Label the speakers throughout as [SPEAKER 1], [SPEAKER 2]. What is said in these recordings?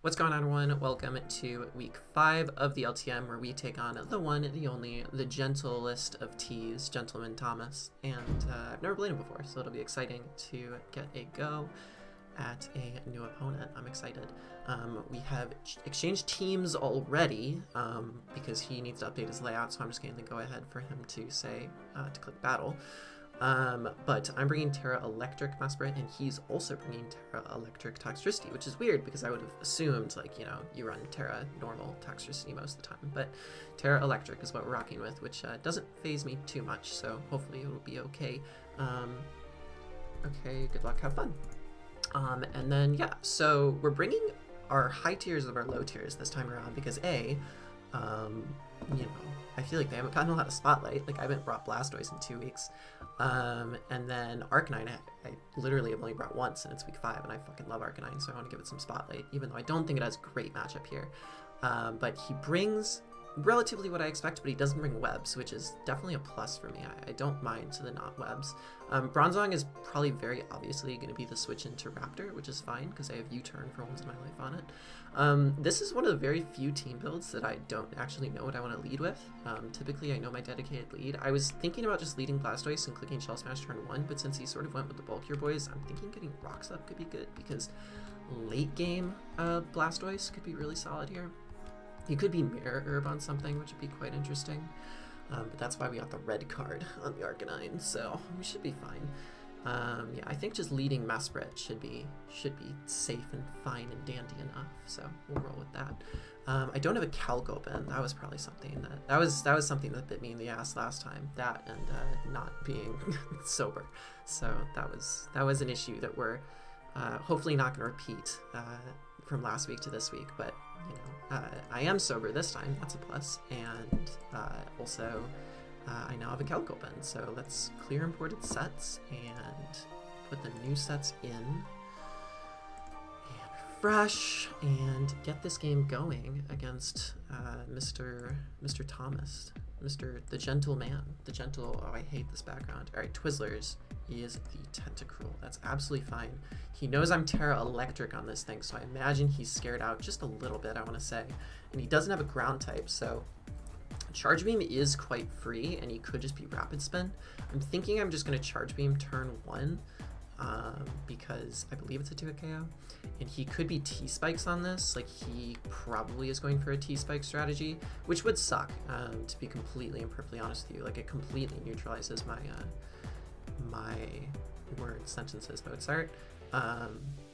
[SPEAKER 1] What's going on, everyone? Welcome to week 5 of the LTM, where we take on the one, the only, the gentlest of T's, Gentleman Thomas. And I've never played him before, so it'll be exciting to get a go at a new opponent. I'm excited. We have exchanged teams already because he needs to update his layout, so I'm just going to go ahead for him to say to click battle. But I'm bringing Terra Electric Masperet, and he's also bringing Terra Electric Toxicity, which is weird because I would have assumed, like, you know, you run Terra normal Toxicity most of the time. But Terra Electric is what we're rocking with, which doesn't phase me too much, so hopefully it'll be okay. Okay, good luck, have fun. And then, yeah, so we're bringing our high tiers of our low tiers this time around because you know, I feel like they haven't gotten a lot of spotlight. Like, I haven't brought Blastoise in 2 weeks. And then Arcanine, I literally have only brought once, and it's week 5, and I fucking love Arcanine, so I want to give it some spotlight, even though I don't think it has great matchup here. But he brings relatively what I expect, but he doesn't bring webs, which is definitely a plus for me. I don't mind the not webs. Bronzong is probably very obviously going to be the switch into Raptor, which is fine because I have U-turn for once in my life on it. This is one of the very few team builds that I don't actually know what I want to lead with. Typically I know my dedicated lead. I was thinking about just leading Blastoise and clicking Shell Smash turn 1, but since he sort of went with the bulkier boys, I'm thinking getting Rocks up could be good because late game Blastoise could be really solid here. You could be Mirror Herb on something, which would be quite interesting. But that's why we got the red card on the Arcanine, so we should be fine. Yeah, I think just leading Masperet should be safe and fine and dandy enough, so we'll roll with that. I don't have a Calgobin. That was probably something that was something that bit me in the ass last time. That and not being sober. So that was an issue that we're hopefully not going to repeat from last week to this week, but you know, I am sober this time. That's a plus, and also I now have a Calgobin, so let's clear imported sets and put the new sets in and refresh and get this game going against Mr. Thomas, the gentle man, the gentle. Oh, I hate this background. All right, Twizzlers is the Tentacruel. That's absolutely fine. He knows I'm Terra Electric on this thing, so I imagine he's scared out just a little bit, I want to say. And he doesn't have a ground type, so Charge Beam is quite free, and he could just be Rapid Spin. I'm thinking I'm just going to Charge Beam turn 1, because I believe it's a 2-hit KO. And he could be T-Spikes on this, like he probably is going for a T-Spike strategy, which would suck, to be completely and perfectly honest with you. Like, it completely neutralizes my word sentences Mozart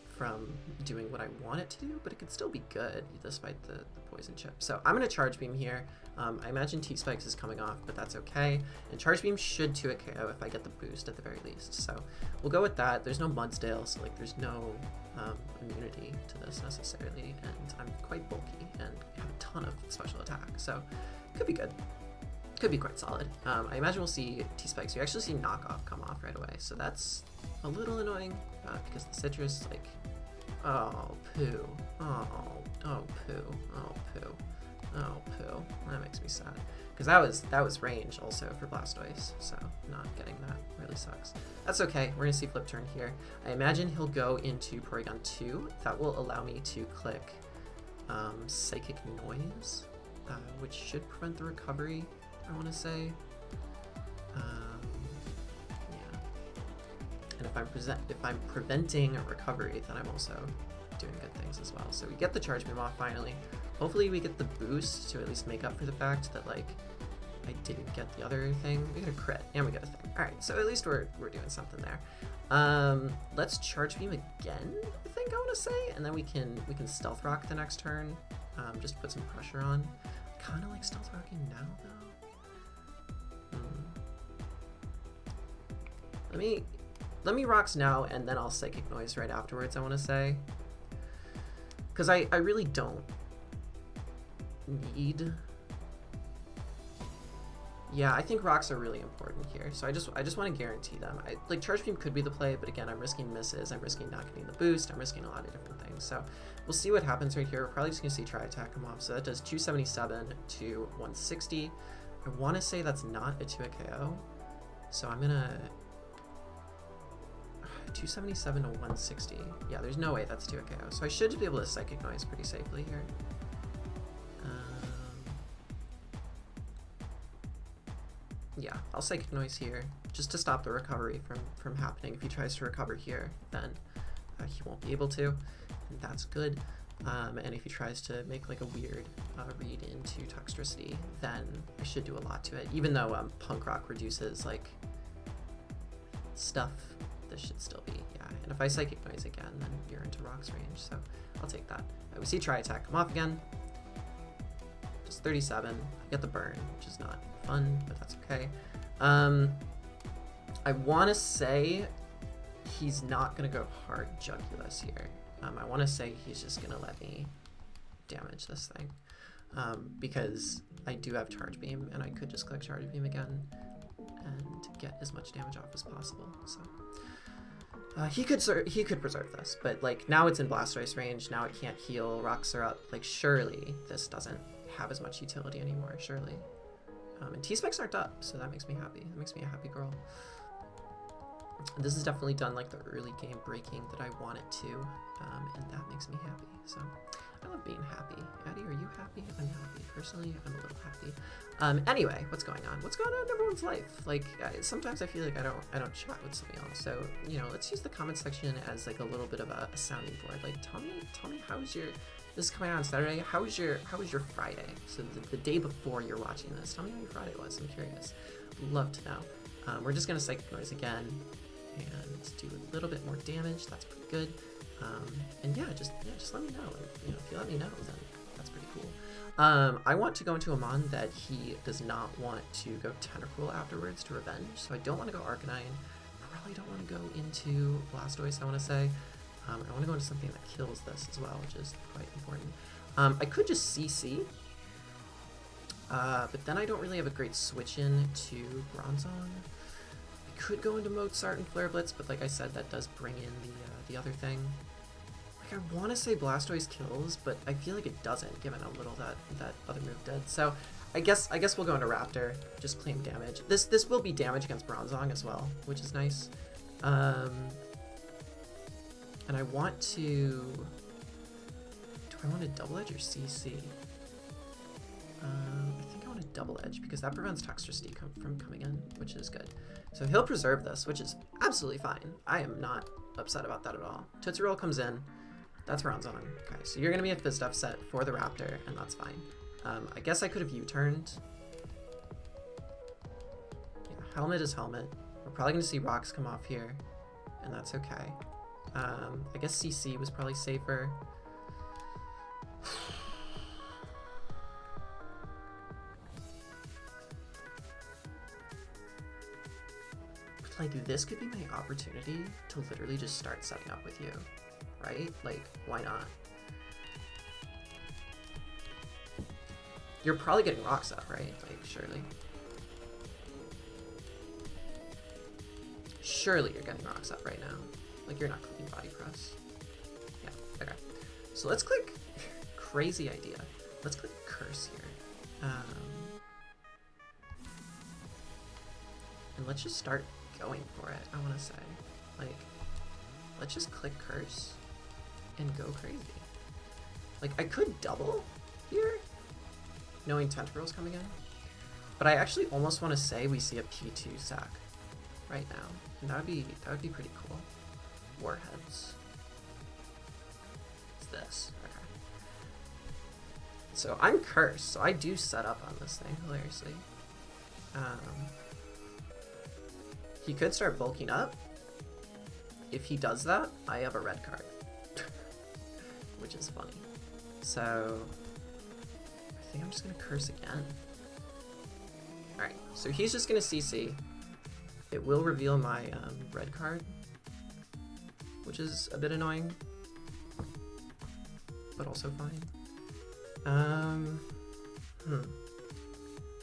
[SPEAKER 1] from doing what I want it to do, but it could still be good despite the poison chip. So I'm going to Charge Beam here. I imagine T-Spikes is coming off, but that's okay. And Charge Beam should 2-hit KO if I get the boost at the very least. So we'll go with that. There's no Mudsdale, so like there's no immunity to this necessarily, and I'm quite bulky and have a ton of special attack, so could be good. Could be quite solid. I imagine we'll see T-Spikes. You actually see Knockoff come off right away, so that's a little annoying because the Citrus, like, oh, poo. Oh, poo. Oh, poo. Oh, poo. That makes me sad. Because that was range also for Blastoise, so not getting that really sucks. That's okay. We're going to see Flip Turn here. I imagine he'll go into Porygon 2. That will allow me to click Psychic Noise, which should prevent the recovery, I want to say. Yeah. And if I'm preventing a recovery, then I'm also doing good things as well. So we get the Charge Beam off finally. Hopefully we get the boost to at least make up for the fact that, like, I didn't get the other thing. We got a crit and we got a thing. All right, so at least we're doing something there. Let's Charge Beam again, I think I want to say, and then we can Stealth Rock the next turn, just put some pressure on. Kind of like Stealth Rocking now though. Let me Rocks now, and then I'll Psychic Noise right afterwards, I want to say. Because I really don't need... Yeah, I think Rocks are really important here, so I just want to guarantee them. Like, Charge Beam could be the play, but again, I'm risking misses, I'm risking not getting the boost, I'm risking a lot of different things. So we'll see what happens right here. We're probably just going to see Tri-Attack come off, so that does 277 to 160. I want to say that's not a 2-hit KO, so I'm going to... 277 to 160. Yeah, there's no way that's 2 KO. So I should just be able to Psychic Noise pretty safely here. Yeah, I'll Psychic Noise here, just to stop the recovery from happening. If he tries to recover here, then he won't be able to, and that's good. And if he tries to make like a weird read into Toxtricity, then I should do a lot to it. Even though Punk Rock reduces like stuff, this should still be, yeah. And if I Psychic Noise again, then you're into Rock's range, so I'll take that. We see Tri Attack come off again. Just 37. I get the burn, which is not fun, but that's okay. I want to say he's not going to go hard Jugulus here. I want to say he's just going to let me damage this thing, because I do have Charge Beam, and I could just click Charge Beam again and get as much damage off as possible. So he could preserve this, but like now it's in Blastoise range. Now it can't heal. Rocks are up. Like surely this doesn't have as much utility anymore. Surely. And T-Specs aren't up, so that makes me happy. That makes me a happy girl. This has definitely done like the early game breaking that I want it to, and that makes me happy. So I love being happy. Addie, are you happy? I'm happy. Personally, I'm a little happy. Anyway, what's going on? What's going on in everyone's life? Like sometimes I feel like I don't chat with some of y'all. So you know, let's use the comment section as like a little bit of a sounding board. Like tell me how's your, this is coming out on Saturday. How was your Friday? So the day before you're watching this, tell me how your Friday was. I'm curious. Love to know. We're just gonna Psychic Noise again and do a little bit more damage. That's pretty good. And yeah, just let me know. And, you know, if you let me know, then that's pretty cool. I want to go into a mon that he does not want to go Tentacruel afterwards to revenge. So I don't want to go Arcanine. Probably don't want to go into Blastoise. I want to say. I want to go into something that kills this as well, which is quite important. I could just CC, but then I don't really have a great switch in to Bronzong. I could go into Mozart and Flare Blitz, but like I said, that does bring in the other thing. Like I want to say Blastoise kills, but I feel like it doesn't, given how little that other move did. So I guess we'll go into Raptor, just claim damage. This will be damage against Bronzong as well, which is nice. And I want to... Do I want to Double Edge or CC? I think I want to Double Edge because that prevents Toxtricity from coming in, which is good. So he'll preserve this, which is absolutely fine. I am not upset about that at all. Tootsie Roll comes in. That's Bronzong. Okay, so you're going to be a Fizz Def set for the Raptor, and that's fine. I guess I could have U-turned. Yeah, Helmet is Helmet. We're probably going to see Rocks come off here, and that's okay. I guess CC was probably safer. Like, this could be my opportunity to literally just start setting up with you, right? Like, why not? You're probably getting Rocks up, right? Like, surely. Surely you're getting Rocks up right now. Like, you're not clicking Body Press. Yeah, okay. So let's click crazy idea. Let's click Curse here. And let's just start going for it, I want to say. Like, let's just click Curse and go crazy. Like, I could double here, knowing Tentacruel's coming in. But I actually almost want to say we see a P2 sack right now. And that would be pretty cool. Warheads. It's this. Okay. So I'm cursed, so I do set up on this thing, hilariously. He could start bulking up. If he does that, I have a red card. Which is funny. So I think I'm just gonna curse again. Alright, so he's just gonna CC. It will reveal my red card, which is a bit annoying, but also fine.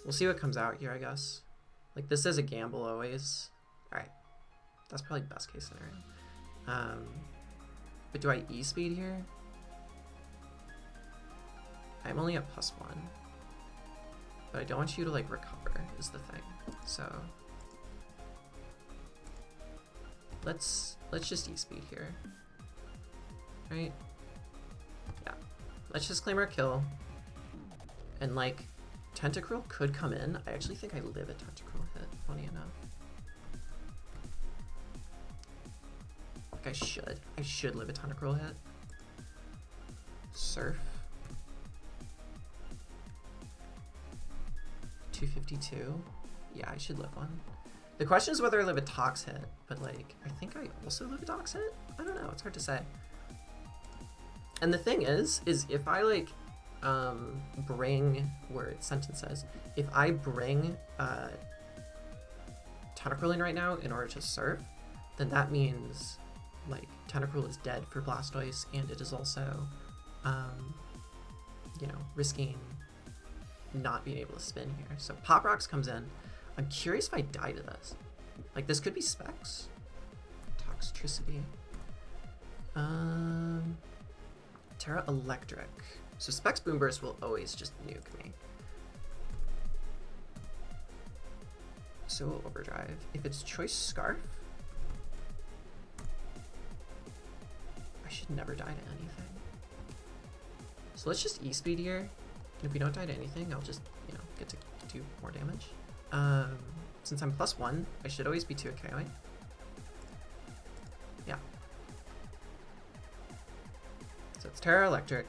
[SPEAKER 1] We'll see what comes out here, I guess. Like, this is a gamble always. Alright, that's probably best case scenario. But do I E-speed here? I'm only at +1. But I don't want you to, like, recover, is the thing. So let's just E-speed here. Right? Yeah. Let's just claim our kill. And like, Tentacruel could come in. I actually think I live a Tentacruel hit, funny enough. Like I should live a Tentacruel hit. Surf. 252. Yeah, I should live one. The question is whether I live a Tox hit, but like, I think I also live a Tox hit? I don't know, it's hard to say. And the thing is if I like, bring, where its sentence says, if I bring Tentacruel in right now in order to surf, then that means like Tentacruel is dead for Blastoise, and it is also, you know, risking not being able to spin here. So Pop Rocks comes in. I'm curious if I die to this. Like, this could be Specs. Toxtricity. Terra Electric. So Specs Boom Burst will always just nuke me. So will Overdrive. If it's Choice Scarf, I should never die to anything. So let's just E-speed here. And if we don't die to anything, I'll just, you know, get to do more damage. Since I'm +1, I should always be 2 KOing. Yeah. So it's Terra Electric.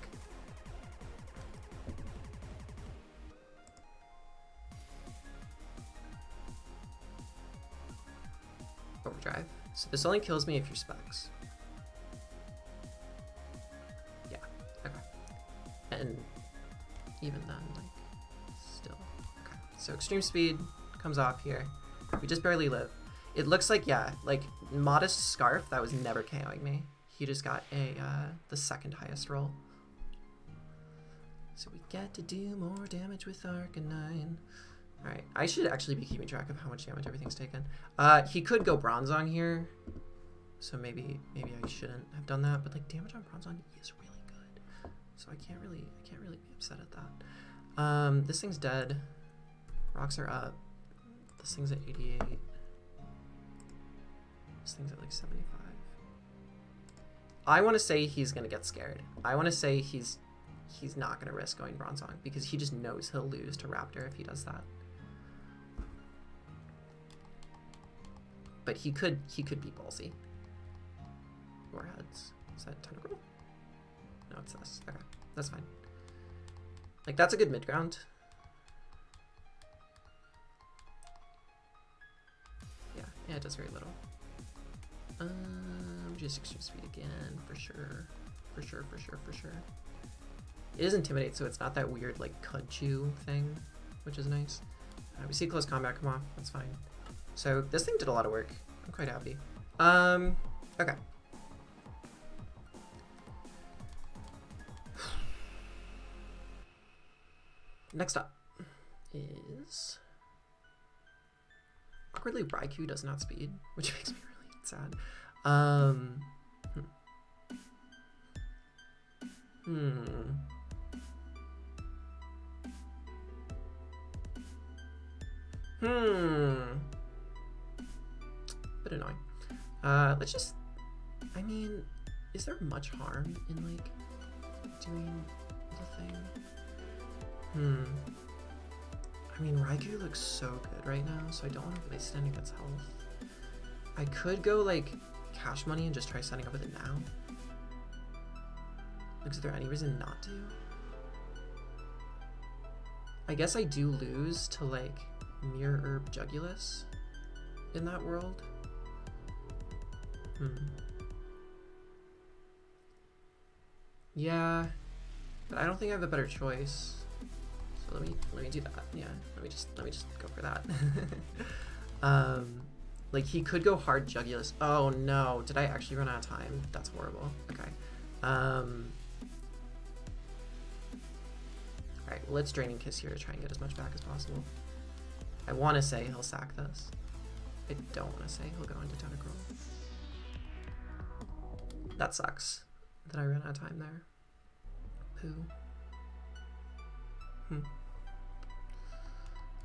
[SPEAKER 1] Overdrive. So this only kills me if you're Specs. Yeah, okay. And even then, like, still. Okay, so Extreme Speed comes off here. We just barely live. It looks like, yeah, like, Modest Scarf, that was never KOing me. He just got a, the second highest roll. So we get to do more damage with Arcanine. Alright, I should actually be keeping track of how much damage everything's taken. He could go Bronzong here. So maybe I shouldn't have done that, but like damage on Bronzong is really good. So I can't really be upset at that. This thing's dead. Rocks are up. This thing's at 88. This thing's at like 75. I want to say he's gonna get scared. I want to say he's not gonna risk going Bronzong because he just knows he'll lose to Raptor if he does that. But he could be ballsy. Warheads. Is that Tentacruel? No, it's this. Okay, that's fine. Like, that's a good mid ground. Yeah, it does very little. Just Extreme Speed again, for sure. For sure. It is Intimidate, so it's not that weird, like, Cud-Chew thing, which is nice. We see Close Combat come off, that's fine. So this thing did a lot of work. I'm quite happy. Okay. Next up is... Awkwardly, Raikou does not speed, which makes me really sad. Bit annoying. Let's just... I mean, is there much harm in, like, doing the thing? I mean, Raikou looks so good right now, so I don't want to waste any of its health. I could go, like, cash money and just try setting up with it now. Like, is there any reason not to? I guess I do lose to, like, Mirror Herb Jugulus in that world. Yeah, but I don't think I have a better choice. So let me do that. Yeah, let me just go for that. Like, he could go hard Jugulus. Oh no, did I actually run out of time? That's horrible. Okay. Alright, well, let's Draining Kiss here to try and get as much back as possible. I want to say he'll sack this. I don't want to say he'll go into Tentacruel. That sucks that I ran out of time there. Poo.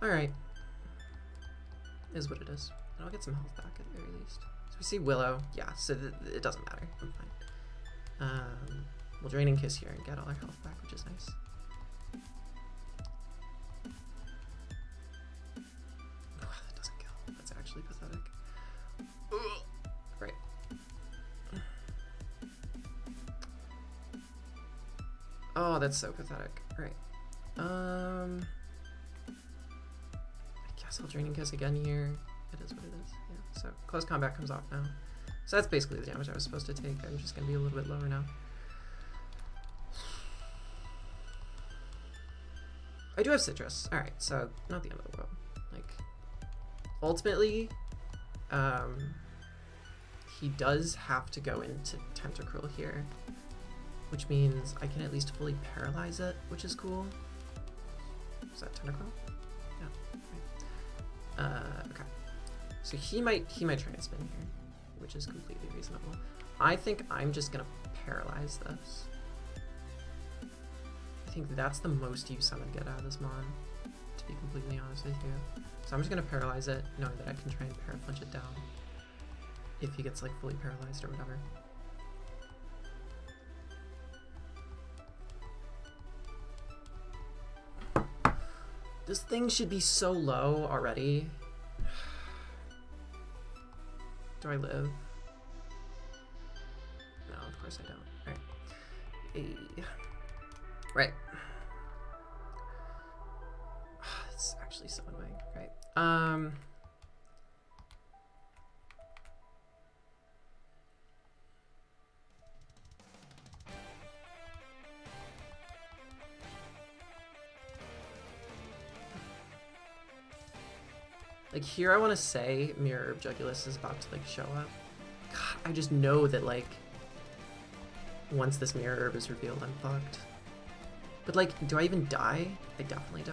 [SPEAKER 1] Alright. Is what it is. And I'll get some health back at the very least. So we see Willow. Yeah, so it doesn't matter. I'm fine. We'll Draining Kiss here and get all our health back, which is nice. Oh, that doesn't kill. That's actually pathetic. Ugh. Right. Oh, that's so pathetic. Right. I guess I'll Draining Kiss again here. It is what it is. Yeah. So close combat comes off now. So that's basically the damage I was supposed to take. I'm just gonna be a little bit lower now. I do have Citrus. All right, so not the end of the world. Like, ultimately, he does have to go into Tentacruel here, which means I can at least fully paralyze it, which is cool. Is that Tentacruel? Yeah. Right. Okay. So he might try and spin here, which is completely reasonable. I think I'm just gonna paralyze this. I think that's the most use I'm gonna get out of this Mon, to be completely honest with you. So I'm just gonna paralyze it, knowing that I can try and parapunch it down if he gets like fully paralyzed or whatever. This thing should be so low already. Do I live? No, of course I don't. Alright. Right. It's actually so annoying. Right. Like here I want to say Mirror of Jugulus is about to like show up. God, I just know that like once this Mirror Herb is revealed, I'm fucked. But like, do I even die? I definitely die.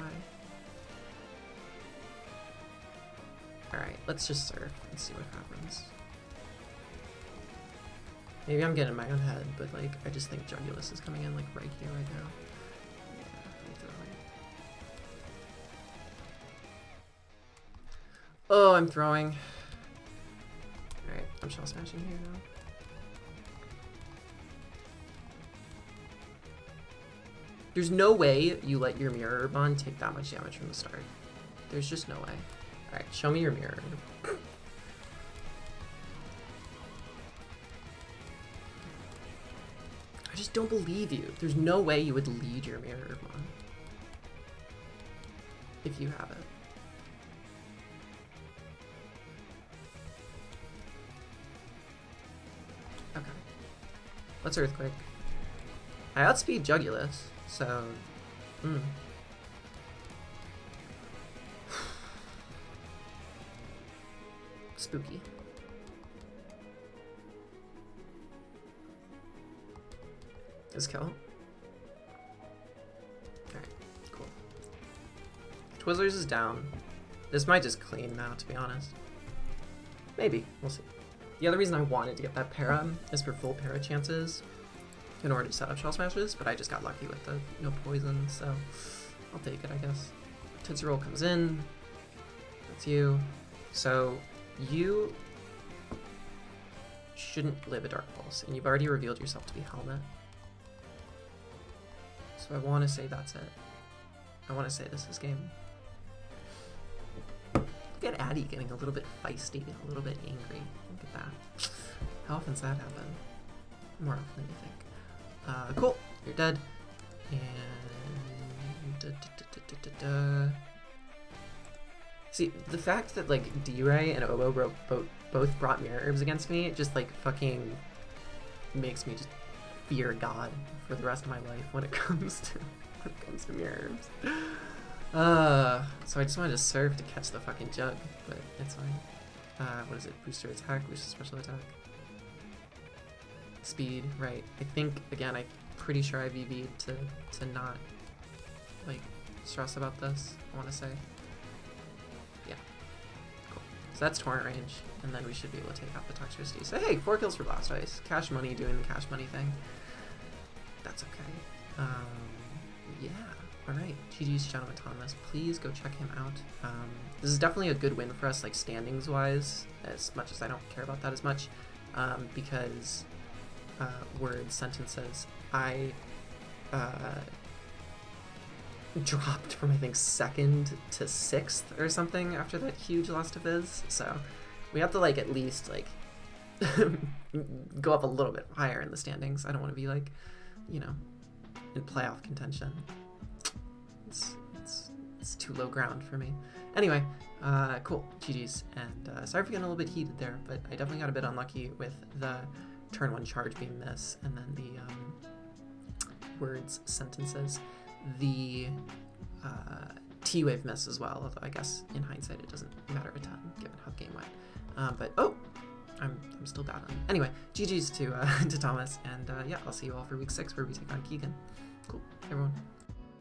[SPEAKER 1] Alright, let's just surf and see what happens. Maybe I'm getting in my own head, but like, I just think Jugulus is coming in like right here, right now. Oh, I'm throwing. Alright, I'm shell smashing here now. There's no way you let your Mirror Herb on take that much damage from the start. There's just no way. Alright, show me your Mirror Herb. I just don't believe you. There's no way you would lead your Mirror Herb on. If you have it. Okay. Let's Earthquake. I outspeed Jugulus, so... Spooky. Does kill? Alright, cool. Twizzlers is down. This might just clean now, to be honest. Maybe, we'll see. The other reason I wanted to get that para is for full para chances in order to set up Shell Smashes, but I just got lucky with the no poison, so I'll take it, I guess. Tootsie Roll comes in. That's you. So you shouldn't live a Dark Pulse, and you've already revealed yourself to be Helmet. So I want to say that's it. I want to say this is game. Look at Addie getting a little bit feisty, a little bit angry. Look at that. How often does that happen? More often than you think. Cool. You're dead. And... See, the fact that, like, D-Ray and Obo both brought Mirror Herbs against me, it just, like, fucking makes me just fear God for the rest of my life when it comes to Mirror Herbs. So I just wanted to surf to catch the fucking jug, but it's fine. What is it? Booster attack, booster special attack. Speed, right. I think, again, I'm pretty sure I VV'd to not, like, stress about this, I want to say. Yeah. Cool. So that's Torrent range, and then we should be able to take out the Toxicity. So hey, 4 kills for Blastoise. Cash Money doing the cash money thing. That's okay. Yeah. All right, GG's Gentleman Thomas. Please go check him out. This is definitely a good win for us, like standings wise, as much as I don't care about that as much, because words, sentences, I dropped from I think 2nd to 6th or something after that huge loss to Viz. So we have to like at least like go up a little bit higher in the standings. I don't want to be like, you know, in playoff contention. It's too low ground for me. Anyway, cool, GG's, and sorry for getting a little bit heated there, but I definitely got a bit unlucky with the turn 1 charge beam miss, and then the words, sentences, the T-wave miss as well, although I guess in hindsight it doesn't matter a ton given how the game went. But oh, I'm still battling. Anyway, GG's to Thomas, and yeah, I'll see you all for week 6 where we take on Keegan. Cool, everyone.